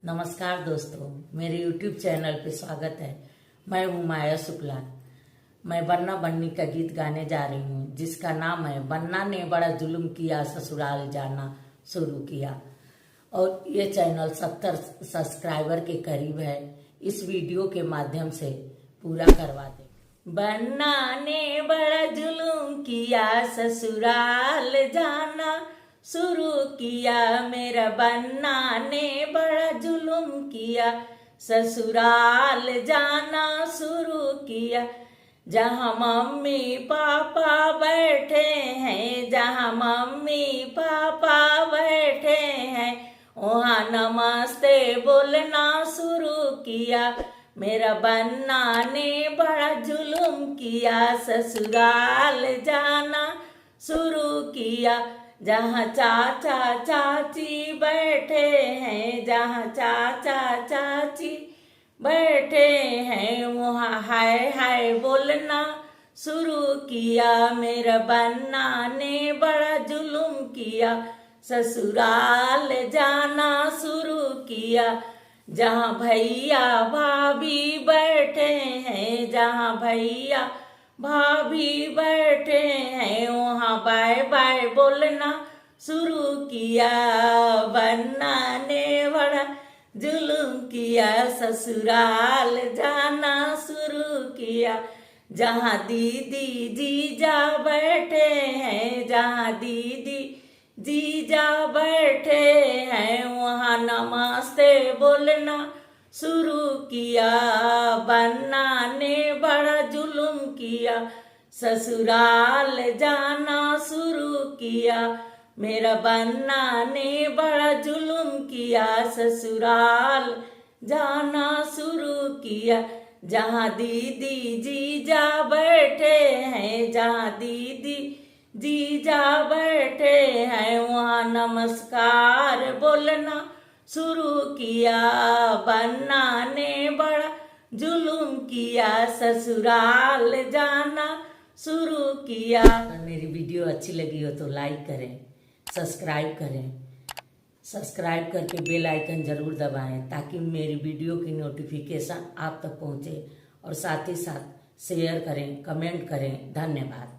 नमस्कार दोस्तों, मेरे YouTube चैनल पे स्वागत है। मैं हूँ माया शुक्ला। मैं बन्ना बन्नी का गीत गाने जा रही हूँ, जिसका नाम है बन्ना ने बड़ा जुल्म किया, ससुराल जाना शुरू किया। और ये चैनल 70 सब्सक्राइबर के करीब है। इस वीडियो के माध्यम से पूरा करवा दे। बन्ना ने बड़ा जुल्म किया, ससुराल जाना शुरू किया। मेरा बन्ना ने बड़ा जुल्म किया, ससुराल जाना शुरू किया। जहाँ मम्मी पापा बैठे हैं, जहाँ मम्मी पापा बैठे हैं, वहाँ नमस्ते बोलना शुरू किया। मेरा बन्ना ने बड़ा जुल्म किया, ससुराल जाना शुरू किया। जहाँ चाचा चाची बैठे हैं, जहाँ चाचा चाची बैठे हैं, वहाँ हाय हाय बोलना शुरू किया। मेरा बन्ना ने बड़ा जुल्म किया, ससुराल जाना शुरू किया। जहाँ भैया भाभी बैठे हैं, जहाँ भैया भाभी बैठे हैं, वहाँ बाय बाय बोलना शुरू किया। बन्ना ने बड़ा जुल्म किया, ससुराल जाना शुरू किया। जहाँ दीदी जीजा बैठे हैं, जहाँ दीदी जीजा बैठे हैं, वहाँ नमस्ते बोलना शुरू किया। बन्ना ने बड़ा जुल्म किया, ससुराल जाना शुरू किया। मेरा बन्ना ने बड़ा जुल्म किया, ससुराल जाना शुरू किया। जहाँ दीदी जीजा बैठे हैं, जहाँ दीदी जीजा बैठे हैं, वहाँ नमस्कार बोलना शुरू किया। बन्ना ने बड़ा जुल्म किया, ससुराल जाना शुरू किया। अगर मेरी वीडियो अच्छी लगी हो तो लाइक करें, सब्सक्राइब करें। सब्सक्राइब करके बेल आइकन जरूर दबाएं, ताकि मेरी वीडियो की नोटिफिकेशन आप तक पहुंचे। और साथ ही साथ शेयर करें, कमेंट करें। धन्यवाद।